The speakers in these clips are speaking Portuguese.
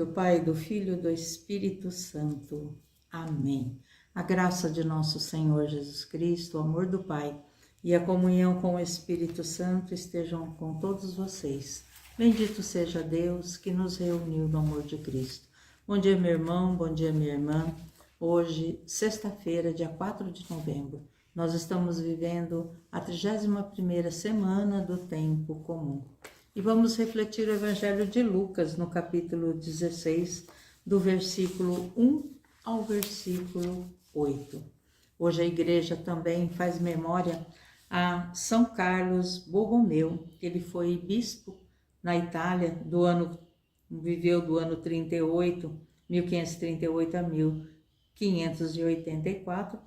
do Pai, do Filho e do Espírito Santo. Amém. A graça de nosso Senhor Jesus Cristo, o amor do Pai e a comunhão com o Espírito Santo estejam com todos vocês. Bendito seja Deus que nos reuniu no amor de Cristo. Bom dia, meu irmão, bom dia, minha irmã. Hoje, sexta-feira, dia 4 de novembro, nós estamos vivendo a 31ª semana do tempo comum. E vamos refletir o Evangelho de Lucas, no capítulo 16, do versículo 1 ao versículo 8. Hoje a igreja também faz memória a São Carlos Borromeu. Ele foi bispo na Itália, viveu do ano 1538 a 1584,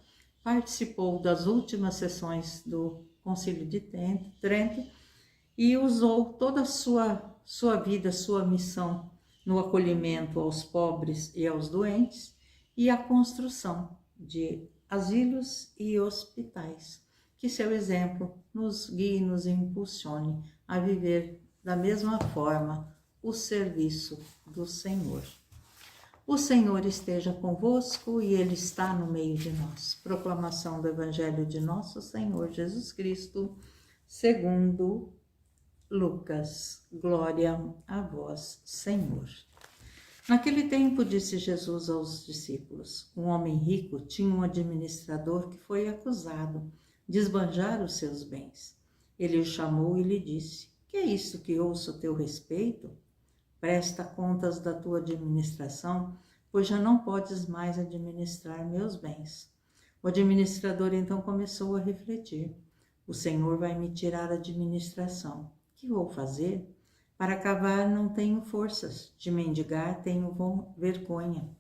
participou das últimas sessões do Concílio de Trento e usou toda a sua vida, sua missão no acolhimento aos pobres e aos doentes e a construção de asilos e hospitais. Que seu exemplo nos guie e nos impulsione a viver da mesma forma o serviço do Senhor. O Senhor esteja convosco e Ele está no meio de nós. Proclamação do Evangelho de nosso Senhor Jesus Cristo, segundo Lucas. Glória a vós, Senhor. Naquele tempo disse Jesus aos discípulos: um homem rico tinha um administrador que foi acusado de esbanjar os seus bens. Ele o chamou e lhe disse: que é isto que ouço a teu respeito? Presta contas da tua administração, pois já não podes mais administrar meus bens. O administrador então começou a refletir: o Senhor vai me tirar a administração. Que vou fazer? Para cavar não tenho forças, de mendigar tenho vergonha.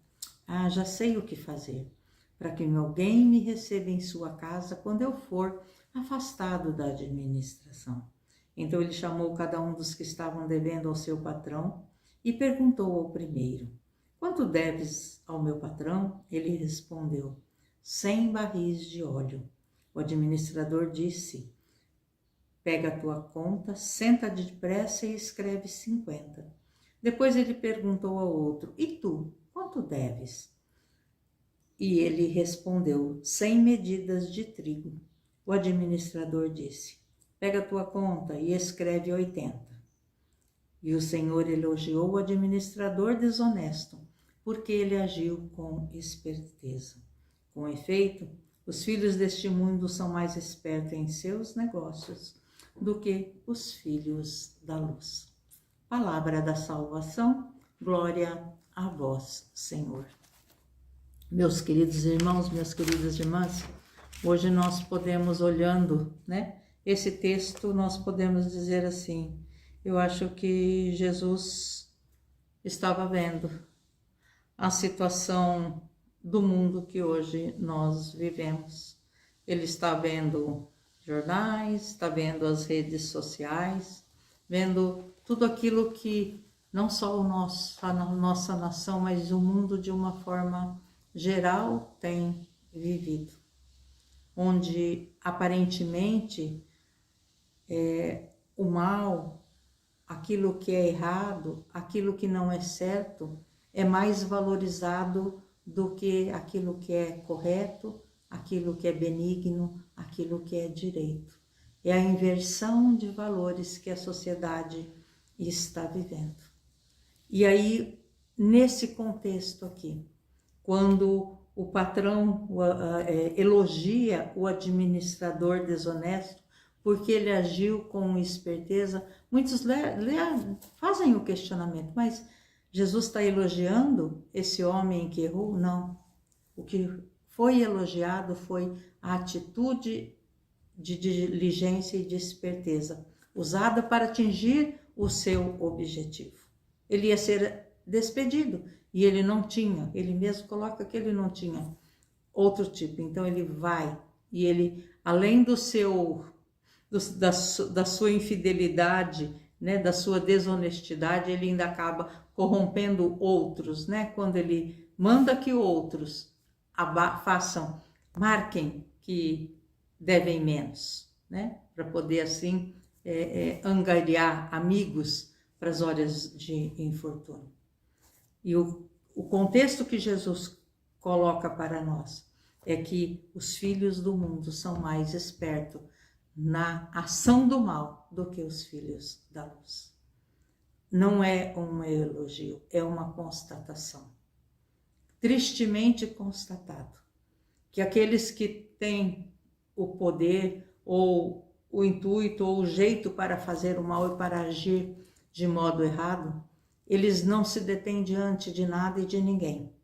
Ah, já sei o que fazer, para que alguém me receba em sua casa quando eu for afastado da administração. Então ele chamou cada um dos que estavam devendo ao seu patrão e perguntou ao primeiro: quanto deves ao meu patrão? Ele respondeu: 100 barris de óleo. O administrador disse: pega a tua conta, senta depressa e escreve 50. Depois ele perguntou ao outro: e tu, quanto deves? E ele respondeu: 100 medidas de trigo. O administrador disse: pega a tua conta e escreve 80. E o Senhor elogiou o administrador desonesto, porque ele agiu com esperteza. Com efeito, os filhos deste mundo são mais espertos em seus negócios do que os filhos da luz. Palavra da salvação, glória a vós, Senhor. Meus queridos irmãos, minhas queridas irmãs, hoje nós podemos, olhando, esse texto, nós podemos dizer assim: eu acho que Jesus estava vendo a situação do mundo que hoje nós vivemos. Ele está vendo jornais, está vendo as redes sociais, vendo tudo aquilo que não só a nossa nação, mas o mundo de uma forma geral tem vivido. Onde aparentemente o mal, aquilo que é errado, aquilo que não é certo, é mais valorizado do que aquilo que é correto, aquilo que é benigno, aquilo que é direito. É a inversão de valores que a sociedade está vivendo. E aí, nesse contexto aqui, quando o patrão elogia o administrador desonesto, porque ele agiu com esperteza, muitos fazem o questionamento: mas Jesus está elogiando esse homem que errou? Não. O que foi elogiado foi a atitude de diligência e de esperteza, usada para atingir o seu objetivo. Ele ia ser despedido e ele não tinha, ele mesmo coloca que ele não tinha outro tipo. Então ele vai e ele, além da sua infidelidade, da sua desonestidade, ele ainda acaba corrompendo outros, quando ele manda que outros marquem que devem menos, para poder assim angariar amigos para as horas de infortúnio. E o contexto que Jesus coloca para nós é que os filhos do mundo são mais espertos na ação do mal do que os filhos da luz. Não é um elogio, é uma constatação. Tristemente constatado que aqueles que têm o poder ou o intuito ou o jeito para fazer o mal e para agir de modo errado, eles não se detêm diante de nada e de ninguém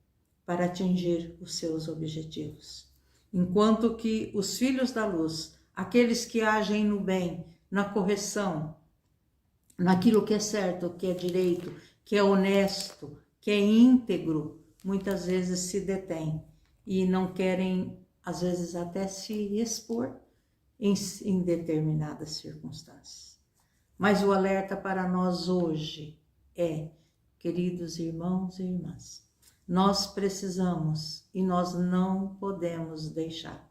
para atingir os seus objetivos. Enquanto que os filhos da luz, aqueles que agem no bem, na correção, naquilo que é certo, que é direito, que é honesto, que é íntegro, muitas vezes se detêm e não querem, às vezes, até se expor em determinadas circunstâncias. Mas o alerta para nós hoje é, queridos irmãos e irmãs, nós precisamos e nós não podemos deixar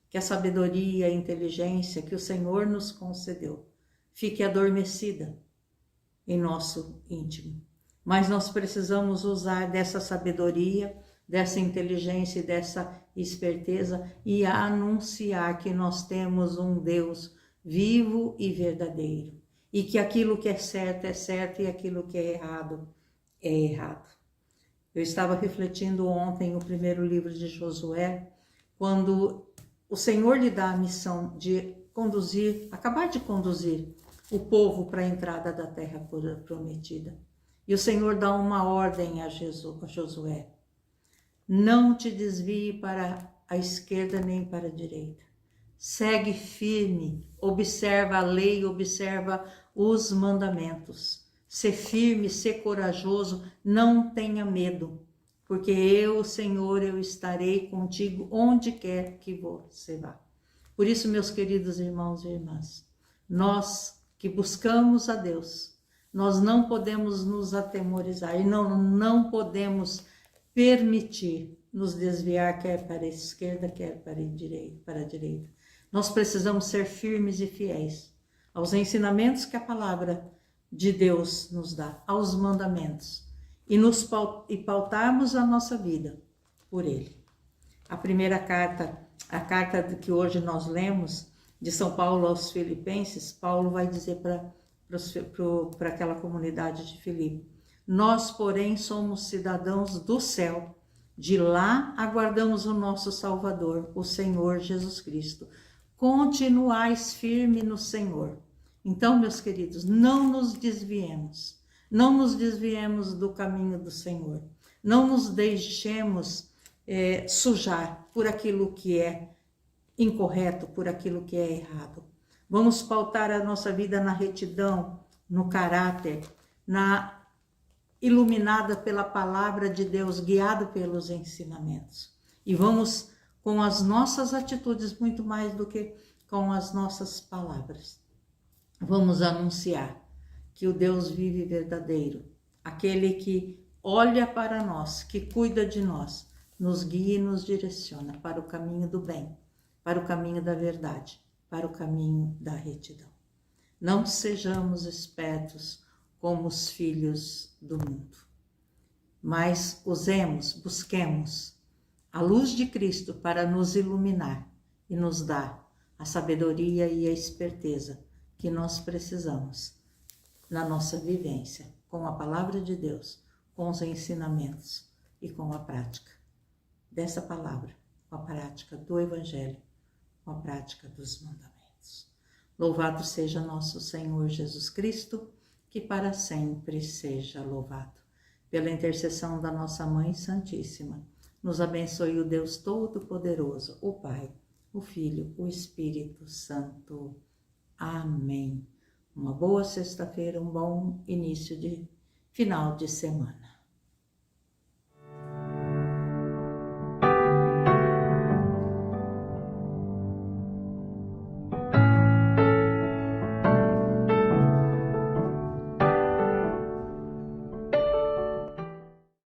que a sabedoria e a inteligência que o Senhor nos concedeu fique adormecida em nosso íntimo. Mas nós precisamos usar dessa sabedoria, dessa inteligência e dessa esperteza e anunciar que nós temos um Deus vivo e verdadeiro. E que aquilo que é certo e aquilo que é errado. Eu estava refletindo ontem o primeiro livro de Josué, quando o Senhor lhe dá a missão de acabar de conduzir o povo para a entrada da terra prometida. E o Senhor dá uma ordem a Josué: não te desvie para a esquerda nem para a direita. Segue firme, observa a lei, observa os mandamentos. Sê firme, sê corajoso, não tenha medo, porque eu, Senhor, eu estarei contigo onde quer que você vá. Por isso, meus queridos irmãos e irmãs, nós que buscamos a Deus, nós não podemos nos atemorizar e não podemos permitir nos desviar quer para a esquerda, quer para a direita. Nós precisamos ser firmes e fiéis aos ensinamentos que a palavra de Deus nos dá, aos mandamentos, e pautarmos a nossa vida por Ele. A primeira carta, a carta que hoje nós lemos, de São Paulo aos Filipenses, Paulo vai dizer para aquela comunidade de Filipe: nós, porém, somos cidadãos do céu, de lá aguardamos o nosso Salvador, o Senhor Jesus Cristo. Continuais firme no Senhor. Então, meus queridos, não nos desviemos do caminho do Senhor, não nos deixemos sujar por aquilo que é incorreto, por aquilo que é errado. Vamos pautar a nossa vida na retidão, no caráter, iluminada pela palavra de Deus, guiado pelos ensinamentos. E vamos com as nossas atitudes muito mais do que com as nossas palavras. Vamos anunciar que o Deus vive verdadeiro, aquele que olha para nós, que cuida de nós, nos guia e nos direciona para o caminho do bem, para o caminho da verdade, para o caminho da retidão. Não sejamos espertos como os filhos do mundo, mas busquemos a luz de Cristo para nos iluminar e nos dar a sabedoria e a esperteza que nós precisamos na nossa vivência com a palavra de Deus, com os ensinamentos e com a prática dessa palavra, com a prática do Evangelho, com a prática dos mandamentos. Louvado seja nosso Senhor Jesus Cristo, que para sempre seja louvado. Pela intercessão da nossa Mãe Santíssima, nos abençoe o Deus Todo-Poderoso, o Pai, o Filho, o Espírito Santo. Amém. Uma boa sexta-feira, um bom início de final de semana.